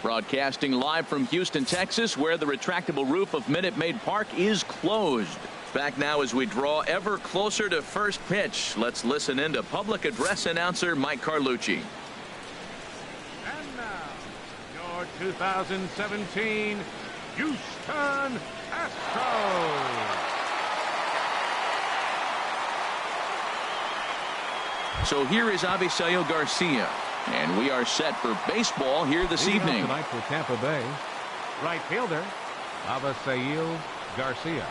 Broadcasting live from Houston, Texas, where the retractable roof of Minute Maid Park is closed. Back now as we draw ever closer to first pitch. Let's listen in to public address announcer Mike Carlucci. And now, your 2017 Houston Astros. So here is Avisail Garcia, and we are set for baseball here this evening. Tonight for Tampa Bay, right fielder Avisail Garcia.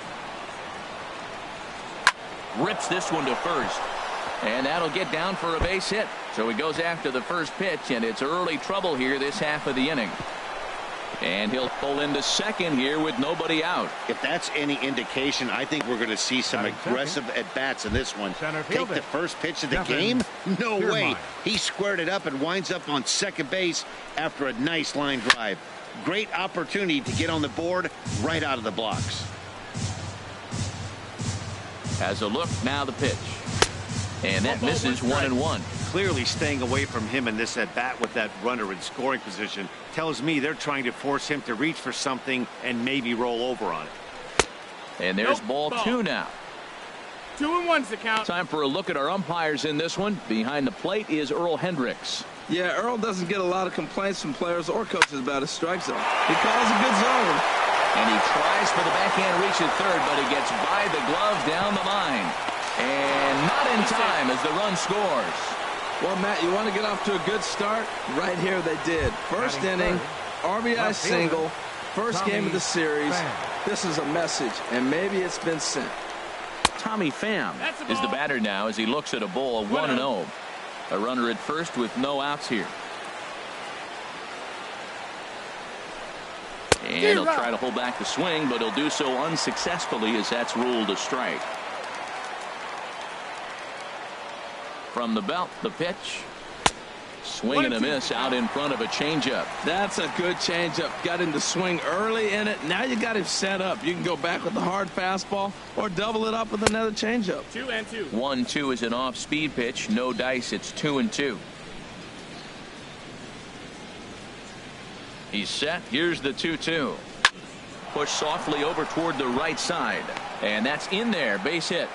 Rips this one to first, and that'll get down for a base hit. So he goes after the first pitch, and it's early trouble here this half of the inning. And he'll pull into second here with nobody out. If that's any indication, I think we're going to see some aggressive at-bats in this one. Take the first pitch of the game? No way. He squared it up and winds up on second base after a nice line drive. Great opportunity to get on the board right out of the blocks. Has a look, now the pitch. And that misses 1-1. Clearly staying away from him in this at-bat with that runner in scoring position tells me they're trying to force him to reach for something and maybe roll over on it. And there's ball 2 now. 2-1's the count. Time for a look at our umpires in this one. Behind the plate is Earl Hendricks. Yeah, Earl doesn't get a lot of complaints from players or coaches about his strike zone. He calls a good zone. And he tries for the backhand reach at third, but he gets by the glove down the line. And not in time as the run scores. Well, Matt, you want to get off to a good start? Right here they did. First inning, RBI single, first game of the series. This is a message, and maybe it's been sent. Tommy Pham is the batter now as he looks at a ball 1-0. A runner at first with no outs here. And he'll try to hold back the swing, but he'll do so unsuccessfully as that's ruled a strike. From the belt, the pitch. Swing and a miss out in front of a changeup. That's a good changeup. Got him to swing early in it. Now you got him set up. You can go back with the hard fastball or double it up with another changeup. 2-2. 1-2 is an off-speed pitch. No dice. It's 2-2. He's set. Here's the 2-2. Push softly over toward the right side. And that's in there. Base hit.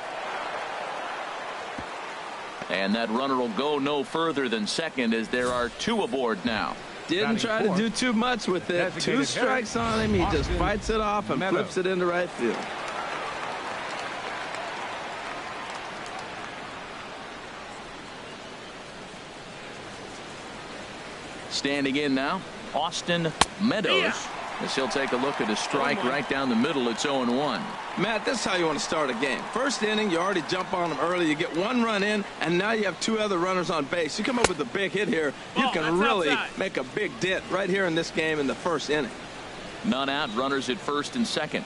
And that runner will go no further than second as there are 2 aboard now. Didn't try to do too much with it. 2 strikes on him. He just fights it off and flips it into right field. Standing in now, Austin Meadows. As he'll take a look at a strike right down the middle. It's 0-1. Matt, this is how you want to start a game. First inning, you already jump on them early. You get 1 run in, and now you have 2 other runners on base. You come up with a big hit here, you can really make a big dent right here in this game in the first inning. None out, runners at first and second.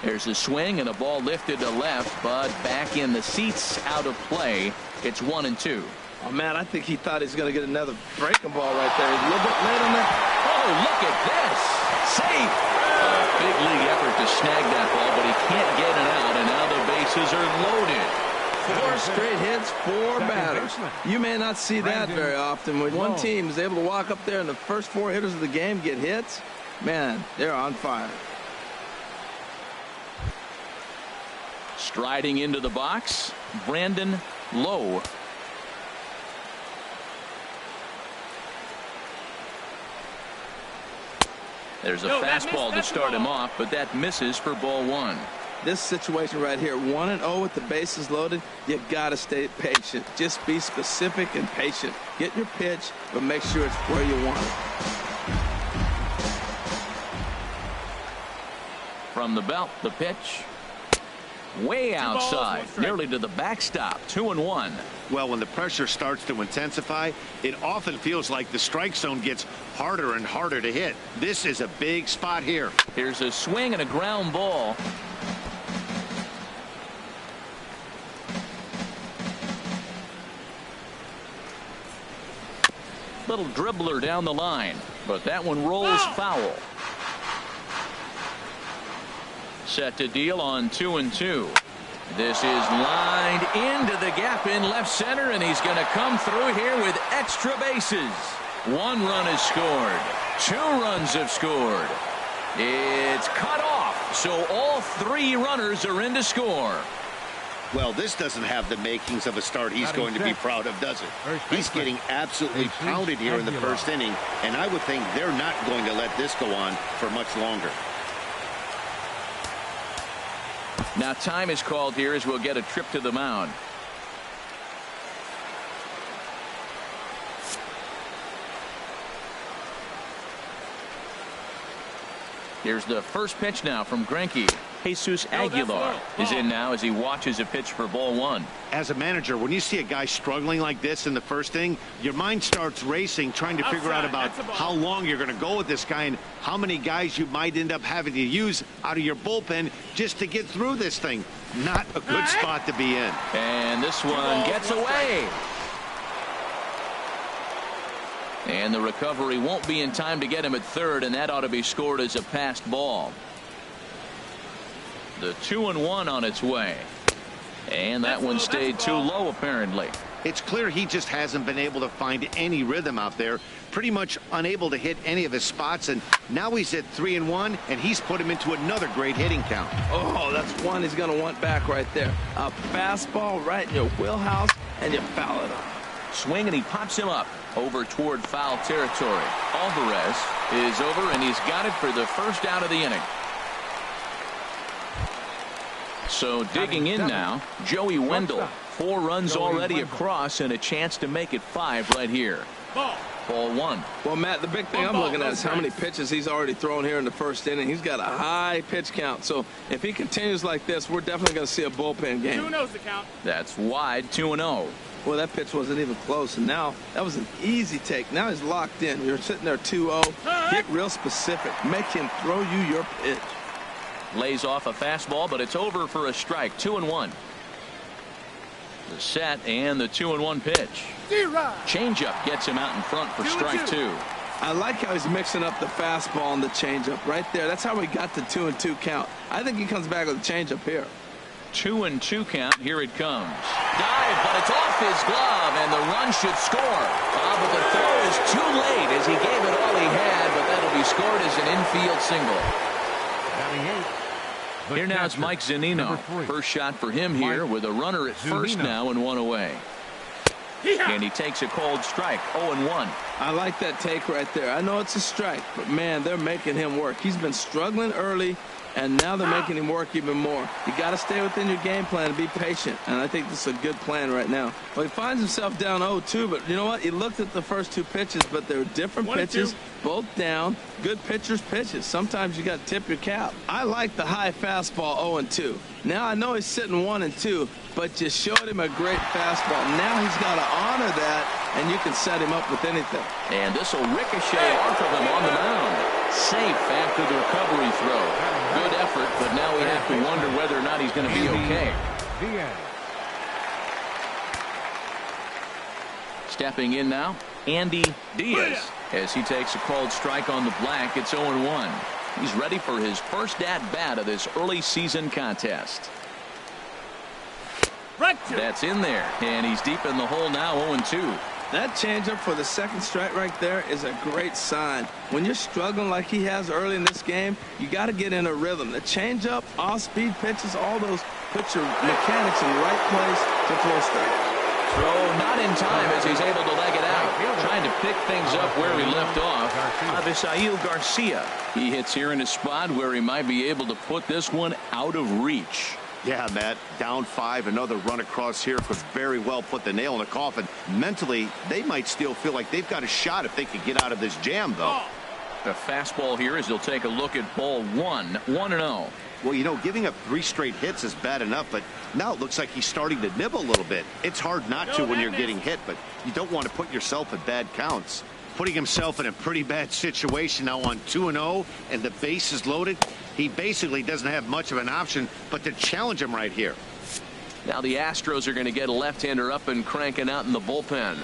There's a swing and a ball lifted to left, but back in the seats, out of play. It's 1-2. Oh, man, I think he thought he was going to get another breaking ball right there. He's a little bit late on that. Oh, look at this. Safe. A big league effort to snag that ball, but he can't get it out, and now the bases are loaded. 4 straight hits, 4 batters. You may not see that very often. When one team is able to walk up there and the first 4 hitters of the game get hits, man, they're on fire. Striding into the box, Brandon Lowe. There's a fastball to start him off, but that misses for ball 1. This situation right here, 1-0 with the bases loaded, you got to stay patient. Just be specific and patient. Get your pitch, but make sure it's where you want it. From the belt, the pitch. Way outside, nearly to the backstop. 2-1. Well, when the pressure starts to intensify, it often feels like the strike zone gets harder and harder to hit. This is a big spot here. Here's a swing and a ground ball. Little dribbler down the line, but that one rolls foul. Set to deal on 2-2. This is lined into the gap in left center, and he's going to come through here with extra bases. 1 run is scored. 2 runs have scored. It's cut off, so all 3 runners are in to score. Well, this doesn't have the makings of a start he's going to be proud of, does it? He's getting absolutely pounded here in the first inning, and I would think they're not going to let this go on for much longer. Now time is called here as we'll get a trip to the mound. Here's the first pitch now from Greinke. Jesus Aguilar is in now as he watches a pitch for ball 1. As a manager, when you see a guy struggling like this in the first inning, your mind starts racing, trying to figure out about how long you're going to go with this guy and how many guys you might end up having to use out of your bullpen just to get through this thing. Not a good spot to be in. And this one gets away. And the recovery won't be in time to get him at third, and that ought to be scored as a passed ball. The 2-1 on its way. And that one stayed too low, apparently. It's clear he just hasn't been able to find any rhythm out there. Pretty much unable to hit any of his spots. And now he's at 3-1, and he's put him into another great hitting count. Oh, that's one he's going to want back right there. A fastball right in your wheelhouse, and you foul it off. Swing, and he pops him up over toward foul territory. Alvarez is over, and he's got it for the first out of the inning. So digging in now, Joey Wendell. 4 runs already across and a chance to make it 5 right here. Ball 1. Well, Matt, the big thing I'm looking at is how many pitches he's already thrown here in the first inning. He's got a high pitch count. So if he continues like this, we're definitely going to see a bullpen game. 2-0's the count. That's wide. 2-0. Well, that pitch wasn't even close, and now that was an easy take. Now he's locked in. You're sitting there 2-0. Get real specific. Make him throw you your pitch. Lays off a fastball, but it's over for a strike. 2-1. The set and the 2-1 pitch. Changeup gets him out in front for strike 2. I like how he's mixing up the fastball and the changeup right there. That's how we got the 2-2 count. I think he comes back with a changeup here. 2-2 count. Here it comes. Dive, but it's off his glove, and the run should score. But the throw is too late as he gave it all he had, but that'll be scored as an infield single. Here now is Mike Zunino. First shot for him here with a runner at first now and 1 away. And he takes a cold strike. 0-1. I like that take right there. I know it's a strike, but man, they're making him work. He's been struggling early, and now they're making him work even more. You got to stay within your game plan and be patient, and I think this is a good plan right now. Well, he finds himself down 0-2, but you know what? He looked at the first 2 pitches, but they were different pitches, both down. Good pitchers' pitches. Sometimes you got to tip your cap. I like the high fastball 0-2. Now I know he's sitting 1-2, but you showed him a great fastball. Now he's got to honor that, and you can set him up with anything. And this will ricochet off of him on the mound. Safe after the recovery throw. Good effort, but now we have to wonder whether or not he's going to be okay. Stepping in now, Andy Diaz, as he takes a called strike on the black. It's 0-1. He's ready for his first at-bat of this early season contest. That's in there, and he's deep in the hole now, 0-2. That changeup for the second strike right there is a great sign. When you're struggling like he has early in this game, you got to get in a rhythm. The changeup, off-speed pitches, all those put your mechanics in the right place to throw strikes. Throw not in time as he's able to leg it out. Trying to pick things up where he left off. Avisail Garcia. He hits here in a spot where he might be able to put this one out of reach. Yeah, Matt, down 5, another run across here could very well put the nail in the coffin. Mentally, they might still feel like they've got a shot if they could get out of this jam, though. The fastball here as they'll take a look at ball 1, 1-0. Well, you know, giving up 3 straight hits is bad enough, but now it looks like he's starting to nibble a little bit. It's hard not to when you're getting hit, but you don't want to put yourself in bad counts. Putting himself in a pretty bad situation now on 2-0, and the base is loaded. He basically doesn't have much of an option but to challenge him right here. Now the Astros are going to get a left-hander up and cranking out in the bullpen.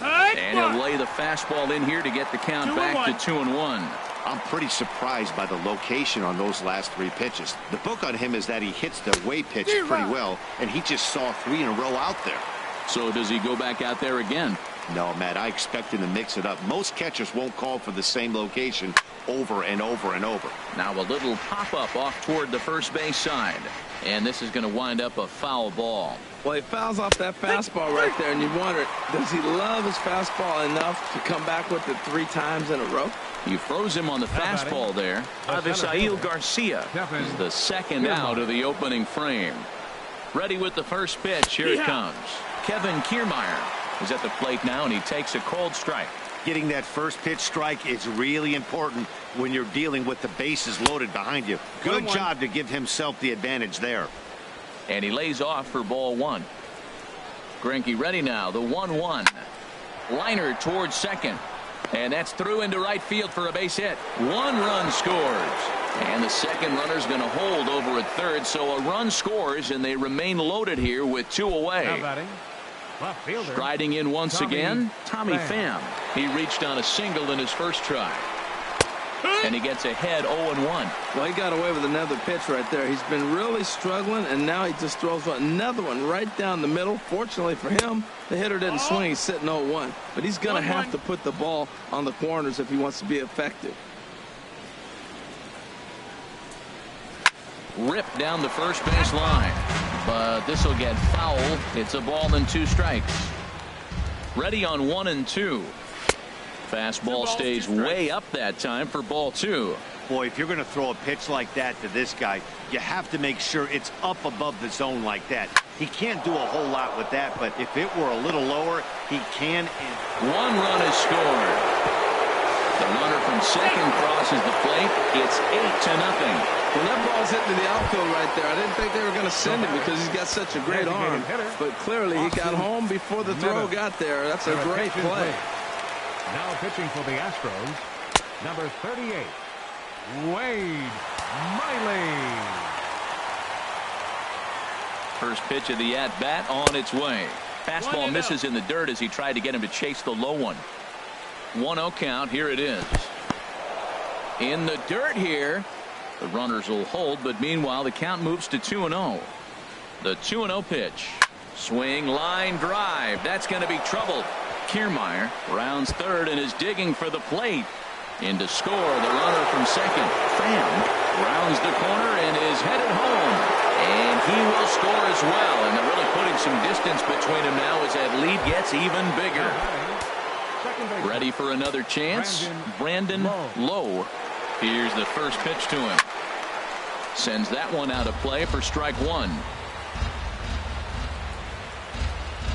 And he'll lay the fastball in here to get the count back to 2-1. I'm pretty surprised by the location on those last 3 pitches. The book on him is that he hits the away pitch pretty well, and he just saw 3 in a row out there. So does he go back out there again? No, Matt, I expect him to mix it up. Most catchers won't call for the same location over and over and over. Now a little pop-up off toward the first base side. And this is going to wind up a foul ball. Well, he fouls off that fastball right there, and you wonder, does he love his fastball enough to come back with it 3 times in a row? You froze him on the fastball there. Avisail Garcia is the second out of the opening frame. Ready with the first pitch. Here it comes. Kevin Kiermaier is at the plate now, and he takes a cold strike. Getting that first pitch strike is really important when you're dealing with the bases loaded behind you. Good job to give himself the advantage there. And he lays off for ball 1. Greinke ready now. The 1-1. Liner towards second. And that's through into right field for a base hit. 1 run scores. And the second runner's going to hold over at third. So a run scores, and they remain loaded here with 2 away. Striding in once again, Tommy Pham. He reached on a single in his first try. And he gets ahead 0-1. Well, he got away with another pitch right there. He's been really struggling, and now he just throws another one right down the middle. Fortunately for him, the hitter didn't swing. He's sitting 0-1. But he's going to have to put the ball on the corners if he wants to be effective. Ripped down the first base line. But this will get foul. It's a ball and 2 strikes. Ready on 1-2. Fastball stays way up that time for ball 2. Boy, if you're going to throw a pitch like that to this guy, you have to make sure it's up above the zone like that. He can't do a whole lot with that, but if it were a little lower, he can. 1 run is scored. The runner from second crosses the plate. It's 8-0. When that ball's hitting the outfield right there, I didn't think they were going to send him because he's got such a great arm. But clearly he got home before the throw got there. That's a great play. Now pitching for the Astros, number 38, Wade Miley. First pitch of the at-bat on its way. Fastball misses in the dirt as he tried to get him to chase the low one. 1-0 count. Here it is. In the dirt here. The runners will hold, but meanwhile the count moves to 2-0. The 2-0 pitch. Swing, line drive. That's going to be trouble. Kiermaier rounds third and is digging for the plate. In to score, the runner from second. Pham rounds the corner and is headed home. And he will score as well. And they're really putting some distance between them now as that lead gets even bigger. Ready for another chance. Brandon Lowe. Here's the first pitch to him. Sends that one out of play for strike 1.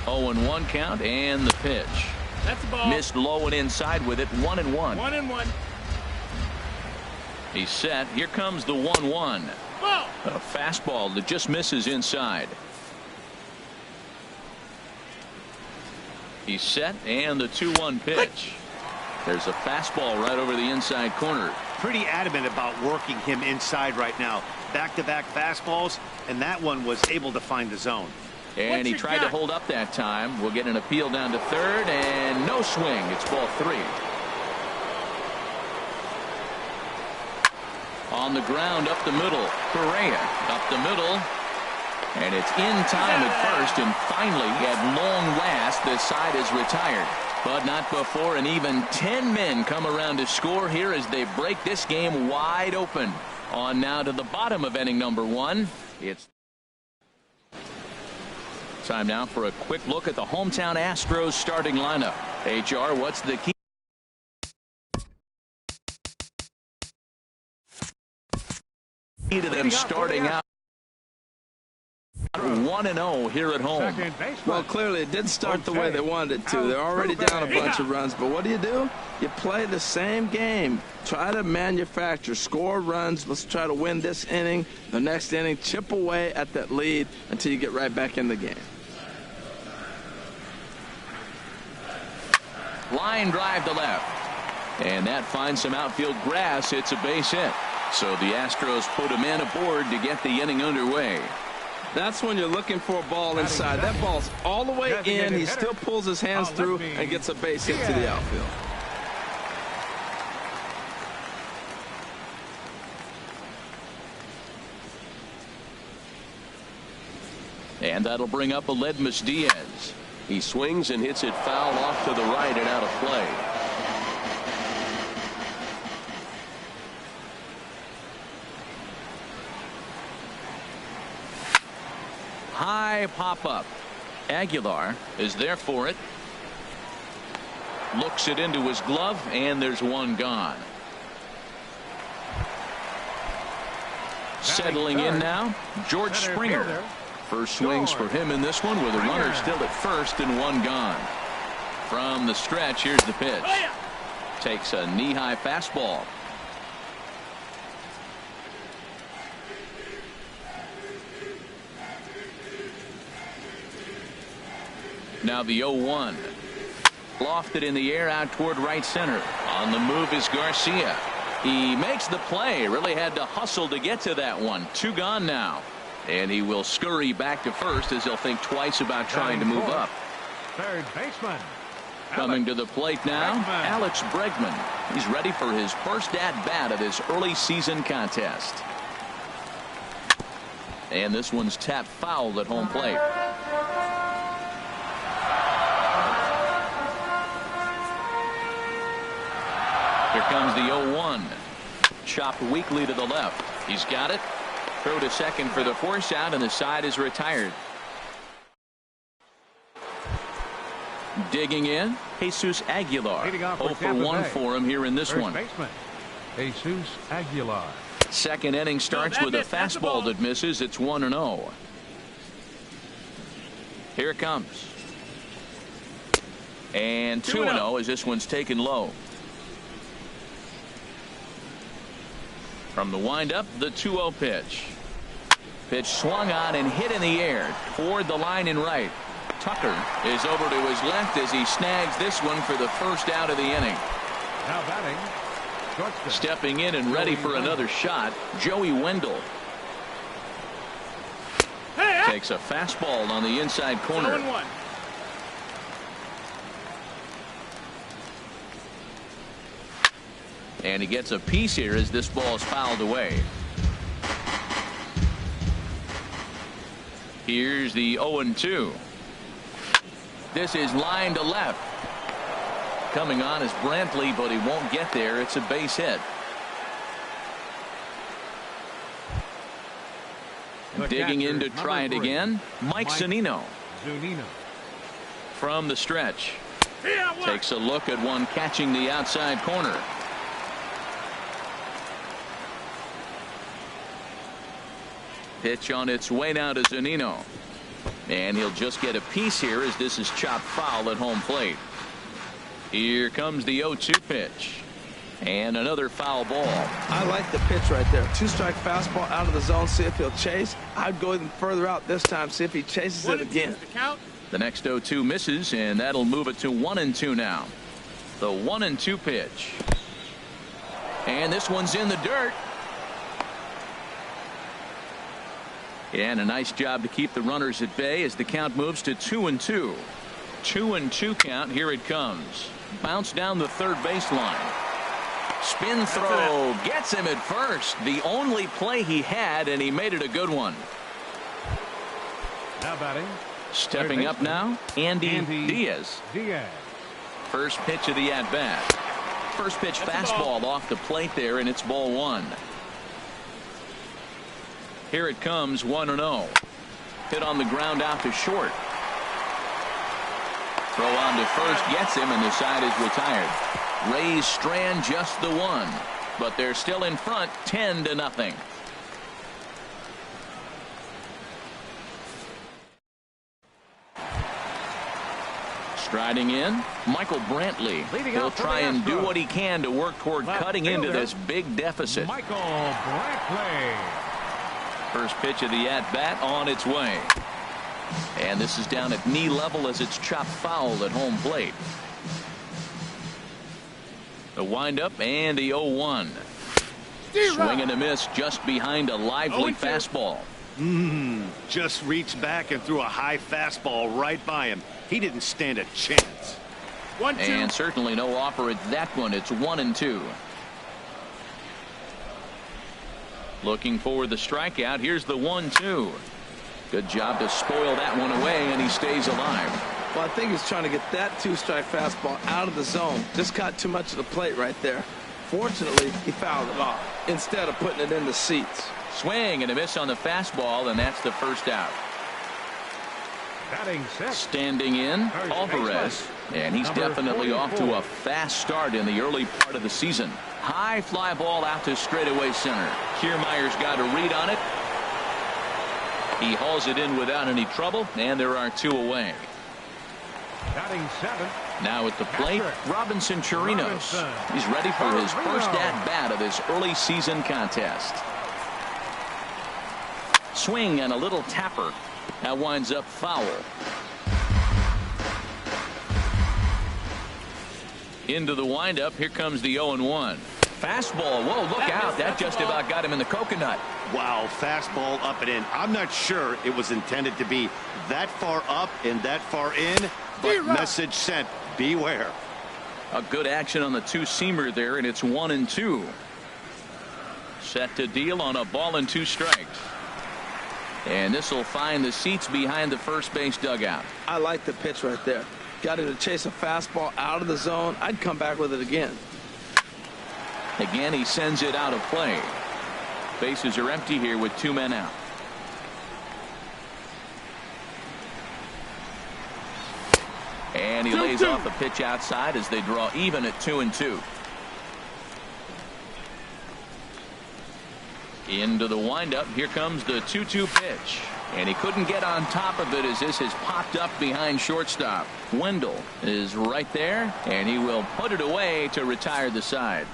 0-1 count and the pitch. That's a ball. Missed low and inside with it. 1-1. 1-1. He's set. Here comes the 1-1. Ball. A fastball that just misses inside. He's set and the 2-1 pitch. There's a fastball right over the inside corner. Pretty adamant about working him inside right now. Back-to-back fastballs, and that one was able to find the zone. And he tried to hold up that time. We'll get an appeal down to third, and no swing. It's ball 3. On the ground up the middle. Correa up the middle. And it's in time at first, and finally, at long last, this side is retired. But not before an even 10 men come around to score here as they break this game wide open. On now to the bottom of inning number 1. It's time now for a quick look at the hometown Astros starting lineup. HR, what's the key to them starting out 1-0 here at home? Well, clearly it didn't start the way they wanted it to. They're already down a bunch of runs, but what do? You play the same game. Try to manufacture, score runs. Let's try to win this inning, the next inning, chip away at that lead until you get right back in the game. Line drive to left, and that finds some outfield grass. It's a base hit, so the Astros put a man aboard to get the inning underway. That's when you're looking for a ball inside. That ball's all the way in. He still pulls his hands through and gets a base hit to the outfield. And that'll bring up Aledmys Diaz. He swings and hits it foul off to the right and out of play. High pop-up. Aguilar is there for it. Looks it into his glove, and there's one gone. Settling in now, George Springer. First swings for him in this one with a runner still at first and one gone. From the stretch, here's the pitch. Takes a knee-high fastball. Now the 0-1. Lofted in the air out toward right center. On the move is Garcia. He makes the play. Really had to hustle to get to that one. Two gone now. And he will scurry back to first as he'll think twice about trying to move up. Third baseman. Coming to the plate now, Alex Bregman. He's ready for his first at-bat of this early season contest. And this one's tapped foul at home plate. Here comes the 0-1. Chopped weakly to the left. He's got it. Throw to second for the force out, and the side is retired. Digging in, Jesus Aguilar. 0 for 1 for him here in this one. Baseman, Jesus Aguilar. Second inning starts with a fastball that misses. It's 1-0. Here it comes. And 2-0 as this one's taken low. From the windup, the 2-0 pitch. Pitch swung on and hit in the air toward the line in right. Tucker is over to his left as he snags this one for the first out of the inning. Now batting. Stepping in and ready for another shot, Joey Wendell. Takes a fastball on the inside corner. 0-1. And he gets a piece here as this ball is fouled away. Here's the 0-2. This is line to left. Coming on is Brantley, but he won't get there. It's a base hit. Digging in to try it again, Mike Zunino. From the stretch. Takes a look at one catching the outside corner. Pitch on its way now to Zunino. And he'll just get a piece here as this is chopped foul at home plate. Here comes the 0-2 pitch. And another foul ball. I like the pitch right there. Two-strike fastball out of the zone. See if he'll chase. I'd go even further out this time. See if he chases it again. The next 0-2 misses, and that'll move it to 1-2 now. The 1-2 pitch. And this one's in the dirt. And a nice job to keep the runners at bay as the count moves to 2-2. 2-2 count. Here it comes. Bounce down the third baseline. Spin throw gets him at first. The only play he had, and he made it a good one. Now batting. Stepping up now, Andy Diaz. First pitch of the at-bat. First pitch fastball off the plate there, and it's ball one. Here it comes, 1-0. Hit on the ground out to short. Throw on to first gets him, and the side is retired. Rays strand just the one, but they're still in front 10-0. Striding in, Michael Brantley. He'll try and do what he can to work toward cutting into this big deficit. Michael Brantley. First pitch of the at-bat on its way. And this is down at knee level as it's chopped foul at home plate. The windup and the 0-1. Swing and a miss just behind a lively fastball. Just reached back and threw a high fastball right by him. He didn't stand a chance. 1-2. And certainly no offer at that one. It's 1-2. Looking for the strikeout. Here's the 1-2. Good job to spoil that one away, and he stays alive. Well, I think he's trying to get that two-strike fastball out of the zone. Just caught too much of the plate right there. Fortunately, he fouled it off instead of putting it in the seats. Swing and a miss on the fastball, and that's the first out. Batting six. Standing in, Alvarez, and he's definitely off to a fast start in the early part of the season. High fly ball out to straightaway center. Kiermaier's got a read on it. He hauls it in without any trouble, and there are two away. Batting seventh. Now at the plate, Robinson Chirinos. He's ready for his first at-bat of this early season contest. Swing and a little tapper. That winds up foul. Into the windup. Here comes the 0-1. Fastball. Whoa, look out. That just about got him in the coconut. Wow, fastball up and in. I'm not sure it was intended to be that far up and that far in, but message sent. Beware. A good action on the two-seamer there, and it's 1-2. Set to deal on a ball and two strikes. And this will find the seats behind the first base dugout. I like the pitch right there. Got him to chase a fastball out of the zone. I'd come back with it again. Again, he sends it out of play. Bases are empty here with two men out. And he lays off a pitch outside as they draw even at 2-2. Into the windup. Here comes the 2-2 pitch. And he couldn't get on top of it as this has popped up behind shortstop. Wendell is right there, and he will put it away to retire the side.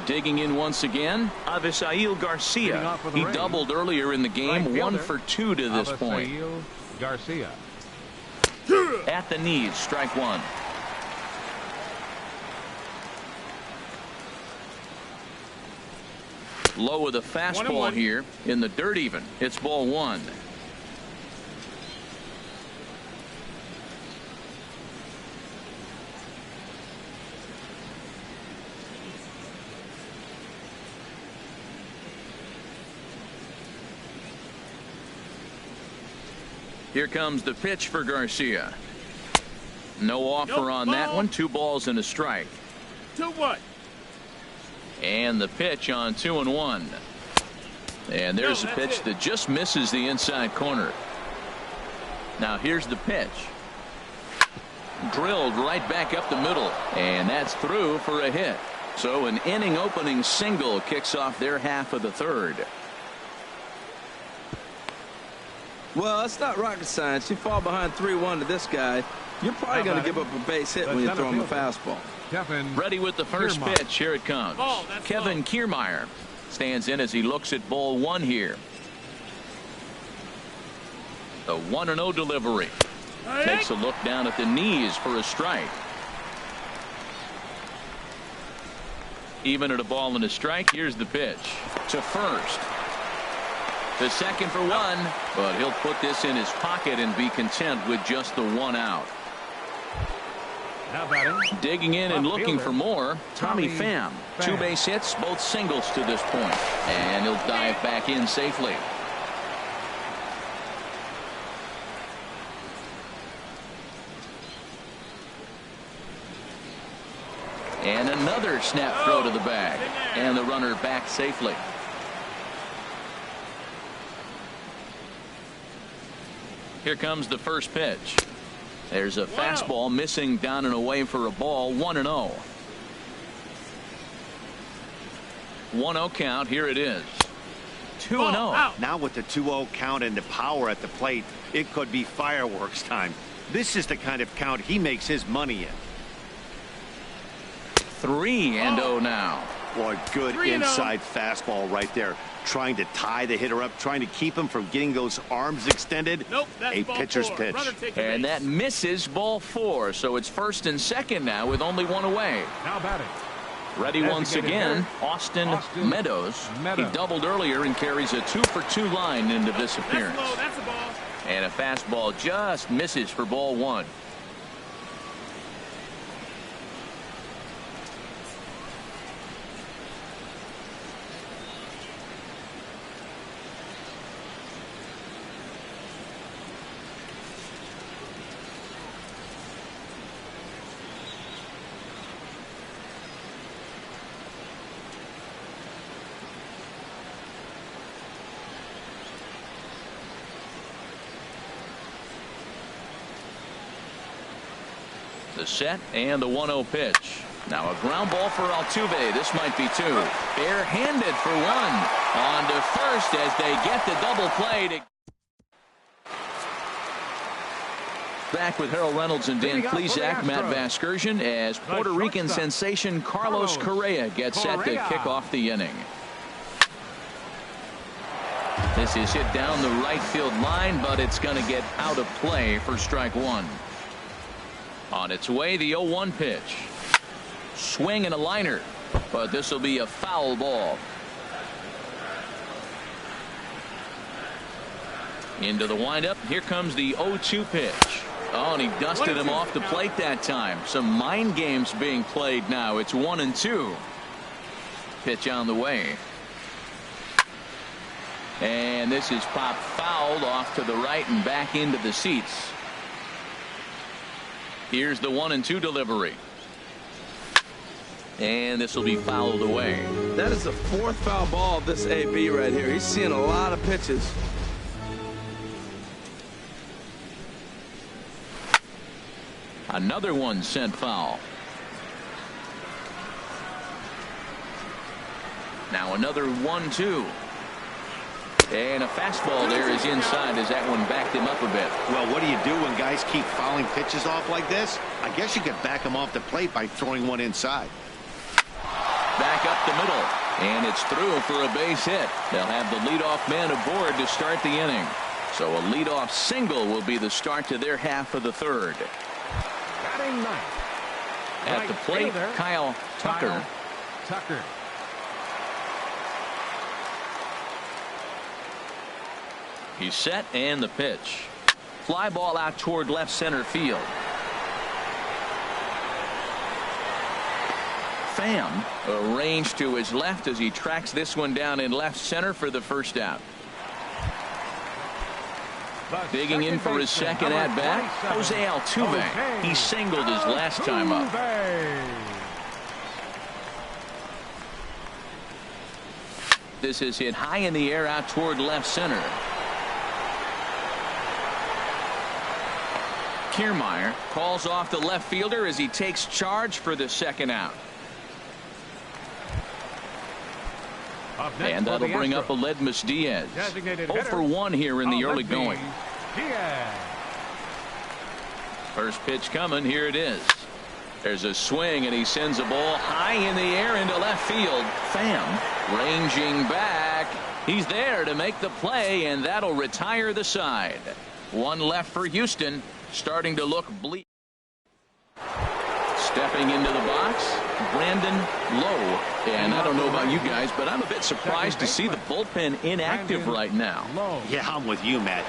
Digging in once again, Avisail Garcia. He doubled earlier in the game, 1 for 2 to this point. Garcia. At the knees, strike one. Low with a fastball here in the dirt even. It's ball one. Here comes the pitch for Garcia. No offer on that one. 2 balls and a strike. 2-1. And the pitch on 2-1. And there's a pitch that just misses the inside corner. Now here's the pitch. Drilled right back up the middle. And that's through for a hit. So an inning opening single kicks off their half of the third. Well, it's not rocket science. You fall behind 3-1 to this guy, you're probably going to give up a base hit when you throw him a fastball. Ready with the first pitch. Here it comes. Kevin Kiermaier stands in as he looks at ball one here. The 1-0 delivery. Takes a look down at the knees for a strike. Even at a ball and a strike. Here's the pitch to first. The second for one, but he'll put this in his pocket and be content with just the 1 out. Digging in and looking for more, Tommy Pham. 2 base hits, both singles to this point, and he'll dive back in safely. And another snap throw to the bag, and the runner back safely. Here comes the first pitch. There's a fastball missing down and away for a ball. 1-0. 1-0 count. Here it is. 2-0. Now with the 2-0 count and the power at the plate, it could be fireworks time. This is the kind of count he makes his money in. 3-0 now. Boy, good inside fastball right there. Trying to tie the hitter up, trying to keep him from getting those arms extended. A pitcher's pitch. And that misses ball 4. So it's first and second now with only 1 away. Now batting. Ready once again, Austin Meadows. He doubled earlier and carries a 2-for-2 line into this appearance. That's a ball. And a fastball just misses for ball 1. The set and the 1-0 pitch. Now a ground ball for Altuve. This might be two. Barehanded for one. On to first as they get the double play. Back with Harold Reynolds and Dan Plesac, Matt Vasgersian, as Puerto Rican sensation Carlos Correa gets set to kick off the inning. This is hit down the right field line, but it's going to get out of play for strike one. On its way, the 0-1 pitch. Swing and a liner, but this will be a foul ball. Into the windup. Here comes the 0-2 pitch. Oh, and he dusted him off the plate that time. Some mind games being played now. It's 1-2. Pitch on the way. And this is popped fouled off to the right and back into the seats. Here's the 1-2 delivery. And this will be fouled away. That is the fourth foul ball of this AB right here. He's seeing a lot of pitches. Another one sent foul. Now another 1-2. And a fastball there is inside as that one backed him up a bit. Well, what do you do when guys keep fouling pitches off like this? I guess you could back them off the plate by throwing one inside. Back up the middle. And it's through for a base hit. They'll have the leadoff man aboard to start the inning. So a leadoff single will be the start to their half of the third. At the plate, Kyle Tucker. He's set and the pitch. Fly ball out toward left center field. Pham arranged to his left as he tracks this one down in left center for the first out. Digging in for his second at bat, Jose Altuve. He singled his last time up. This is hit high in the air out toward left center. Kiermaier calls off the left fielder as he takes charge for the second out. And that'll bring up Aledmys Diaz. 0 for 1 here in the early going. First pitch coming. Here it is. There's a swing and he sends a ball high in the air into left field. Pham ranging back. He's there to make the play, and that'll retire the side. One left for Houston. Starting to look bleak. Stepping into the box, Brandon Lowe. And I don't know about you guys, but I'm a bit surprised to see the bullpen inactive right now. Yeah, I'm with you, Matt.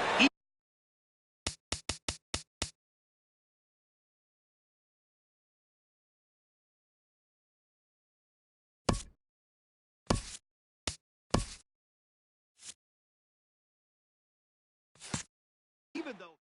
Even though